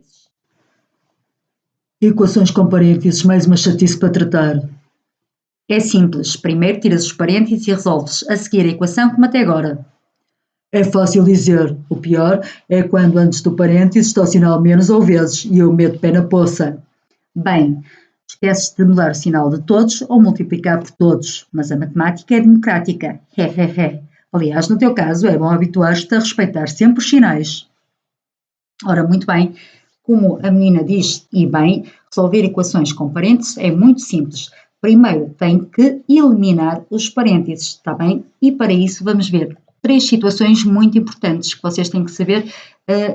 parênteses. Equações com parênteses, mais uma chatice para tratar. É simples, primeiro tiras os parênteses e resolves a seguir a equação como até agora. É fácil dizer, o pior é quando antes do parênteses está o sinal menos ou vezes e eu meto pé na poça. Bem, esqueces de mudar o sinal de todos ou multiplicar por todos, mas a matemática é democrática. Aliás, no teu caso, é bom habituar-te a respeitar sempre os sinais. Ora, muito bem, como a menina diz, e bem, resolver equações com parênteses é muito simples. Primeiro tem que eliminar os parênteses, está bem? E para isso vamos ver 3 situações muito importantes que vocês têm que saber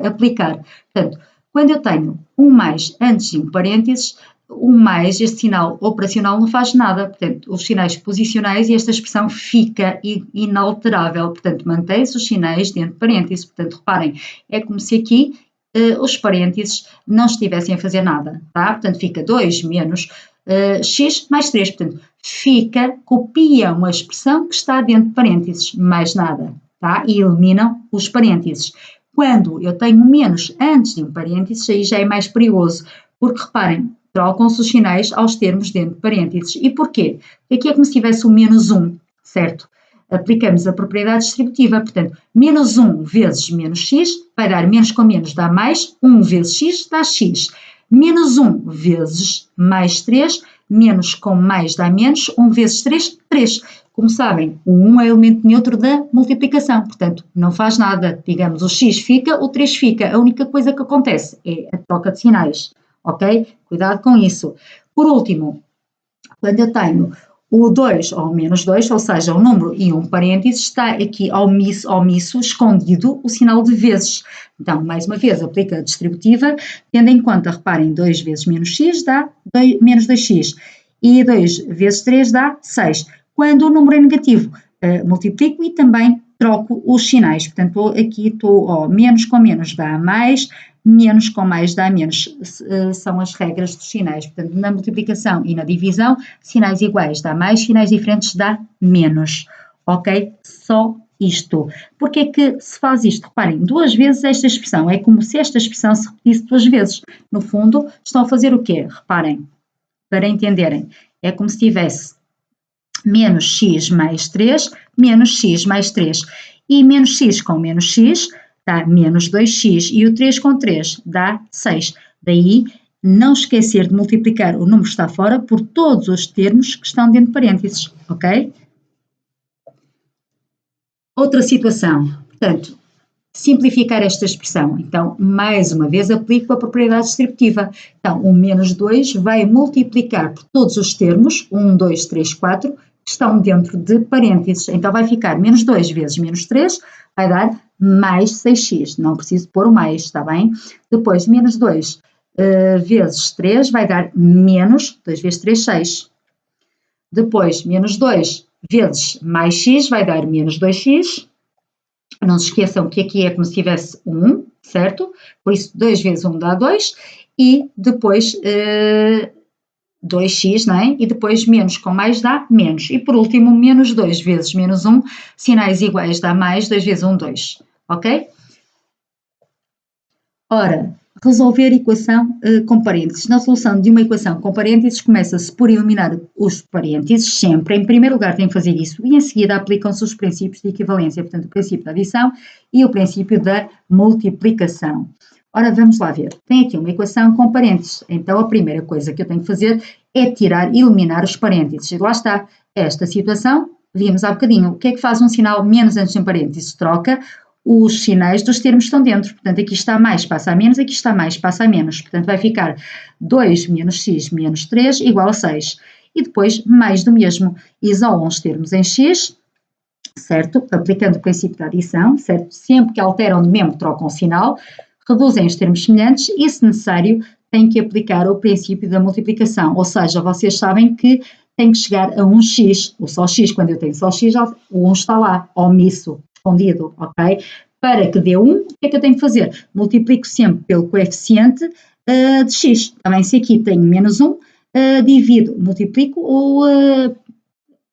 aplicar. Portanto, quando eu tenho um mais antes de um parênteses, o mais, este sinal operacional não faz nada, portanto, os sinais posicionais e esta expressão fica inalterável, portanto, mantém-se os sinais dentro de parênteses, portanto, reparem, é como se aqui os parênteses não estivessem a fazer nada, tá? Portanto, fica 2 menos x mais 3, portanto, copiam a expressão que está dentro de parênteses, mais nada, tá? E eliminam os parênteses. Quando eu tenho menos antes de um parênteses, aí já é mais perigoso, porque reparem, trocam-se os sinais aos termos dentro de parênteses. E porquê? Aqui é como se tivesse o menos 1, certo? Aplicamos a propriedade distributiva, portanto, menos 1 vezes menos x vai dar menos com menos dá mais, 1 vezes x dá x. Menos 1 vezes mais 3, menos com mais dá menos, 1 vezes 3, 3. Como sabem, o 1 é elemento neutro da multiplicação, portanto, não faz nada. Digamos, o x fica, o 3 fica. A única coisa que acontece é a troca de sinais, ok? Cuidado com isso. Por último, quando eu tenho o 2 ou menos 2, ou seja, um número e um parênteses, está aqui omisso, escondido, o sinal de vezes. Então, mais uma vez, aplica a distributiva, tendo em conta, reparem, 2 vezes menos x dá menos 2x, e 2 vezes 3 dá 6. Quando o número é negativo, multiplico e também troco os sinais. Portanto, aqui estou, menos com menos dá mais, menos com mais dá menos, são as regras dos sinais. Portanto, na multiplicação e na divisão, sinais iguais dá mais, sinais diferentes dá menos, ok? Só isto. Porque é que se faz isto? Reparem, 2 vezes esta expressão, é como se esta expressão se repetisse 2 vezes. No fundo, estão a fazer o quê? Reparem, para entenderem, é como se tivesse menos x mais 3, menos x mais 3. E menos x com menos x dá menos 2x e o 3 com 3 dá 6. Daí, não esquecer de multiplicar o número que está fora por todos os termos que estão dentro de parênteses, ok? Outra situação, portanto, simplificar esta expressão. Então, mais uma vez, aplico a propriedade distributiva. Então, o menos 2 vai multiplicar por todos os termos, 1, 2, 3, 4, que estão dentro de parênteses. Então, vai ficar menos 2 vezes menos 3, vai dar mais 6x. Não preciso pôr o mais, está bem? Depois, menos 2 vezes 3 vai dar menos 2 vezes 3, 6. Depois, menos 2 vezes mais x vai dar menos 2x. Não se esqueçam que aqui é como se tivesse 1, certo? Por isso, 2 vezes 1 dá 2. E depois 2x, não é? E depois menos com mais dá menos. E por último, menos 2 vezes menos 1, sinais iguais dá mais, 2 vezes 1, 2. Ok? Ora, resolver equação com parênteses. Na solução de uma equação com parênteses, começa-se por eliminar os parênteses, sempre. Em primeiro lugar tem que fazer isso e em seguida aplicam-se os princípios de equivalência, portanto o princípio da adição e o princípio da multiplicação. Ora, vamos lá ver. Tem aqui uma equação com parênteses, então a primeira coisa que eu tenho que fazer é eliminar os parênteses. E lá está, esta situação, vimos há bocadinho, o que é que faz um sinal menos antes de um parênteses? Troca os sinais dos termos que estão dentro. Portanto, aqui está mais, passa a menos, aqui está mais, passa a menos. Portanto, vai ficar 2 menos x menos 3 igual a 6. E depois, mais do mesmo. Isolam os termos em x, certo? Aplicando o princípio da adição, certo? Sempre que alteram de membro, trocam o sinal, reduzem os termos semelhantes e, se necessário, têm que aplicar o princípio da multiplicação. Ou seja, vocês sabem que tem que chegar a 1x. O só x, quando eu tenho só x, o 1 está lá, omisso. Escondido, ok? Para que dê 1, o que é que eu tenho que fazer? Multiplico sempre pelo coeficiente de x. Também se aqui tenho menos 1, divido, multiplico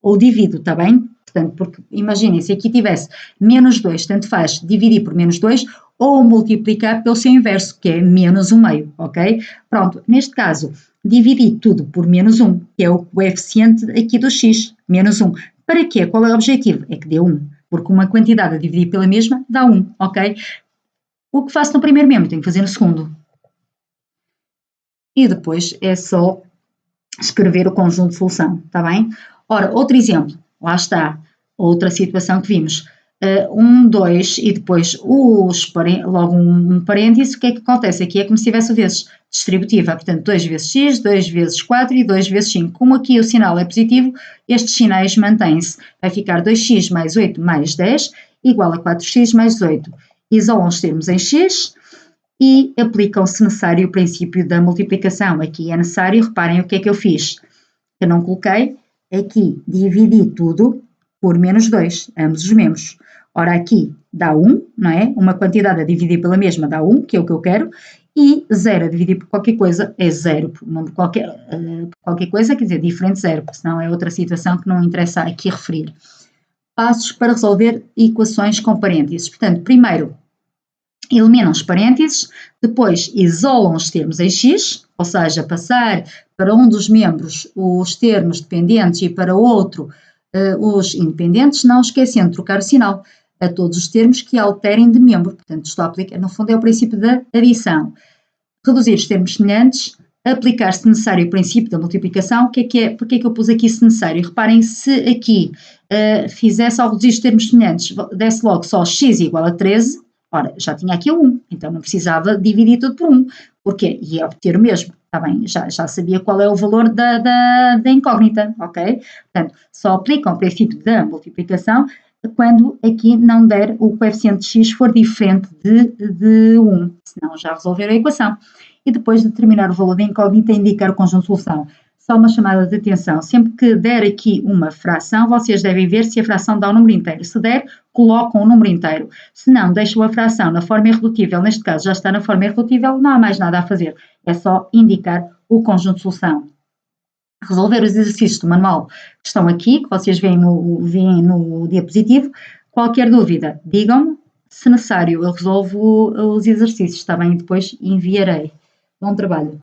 ou divido, está bem? Portanto, porque imaginem, se aqui tivesse menos 2, tanto faz dividir por menos 2 ou multiplicar pelo seu inverso, que é menos 1/2, ok? Pronto, neste caso, dividi tudo por menos 1, que é o coeficiente aqui do x, menos 1. Para quê? Qual é o objetivo? É que dê 1, porque uma quantidade a dividir pela mesma dá 1, ok? O que faço no primeiro membro, tenho que fazer no segundo. E depois é só escrever o conjunto de solução, está bem? Ora, outro exemplo, lá está, outra situação que vimos. 1, 2 e depois logo um parêntese, o que é que acontece? Aqui é como se tivesse vezes distributiva, portanto 2 vezes x, 2 vezes 4 e 2 vezes 5. Como aqui o sinal é positivo, estes sinais mantêm-se. Vai ficar 2x mais 8 mais 10 igual a 4x mais 8. Isolam os termos em x e aplicam, se necessário, o princípio da multiplicação. Aqui é necessário, reparem o que é que eu fiz. Eu não coloquei, aqui dividi tudo por menos 2, ambos os membros. Ora, aqui dá 1, não é? Uma quantidade a dividir pela mesma dá 1, que é o que eu quero, e 0 a dividir por qualquer coisa é 0, por número qualquer coisa, quer dizer, diferente de 0, senão é outra situação que não interessa aqui referir. Passos para resolver equações com parênteses. Portanto, primeiro, eliminam os parênteses, depois isolam os termos em x, ou seja, passar para um dos membros os termos dependentes e para outro os independentes, não esquecendo de trocar o sinal a todos os termos que alterem de membro. Portanto, estou a aplicar, no fundo é o princípio da adição. Reduzir os termos semelhantes, aplicar se necessário o princípio da multiplicação. Porque é que eu pus aqui se necessário? Reparem, se aqui fizesse ao reduzir os termos semelhantes, desse logo só x igual a 13, ora, já tinha aqui o 1, então não precisava dividir tudo por 1. Porquê? Ia obter o mesmo, está bem? Já sabia qual é o valor da incógnita, ok? Portanto, só aplicam o princípio da multiplicação quando aqui não der o coeficiente de x for diferente de 1, senão já resolveram a equação. E depois de determinar o valor da incógnita, indicar o conjunto de solução. Só uma chamada de atenção, sempre que der aqui uma fração, vocês devem ver se a fração dá o número inteiro. Se der, colocam o número inteiro. Se não, deixam a fração na forma irredutível, neste caso já está na forma irredutível, não há mais nada a fazer. É só indicar o conjunto de solução. Resolver os exercícios do manual que estão aqui, que vocês veem no diapositivo. Qualquer dúvida, digam-me. Se necessário, eu resolvo os exercícios, está bem? E depois enviarei. Bom trabalho.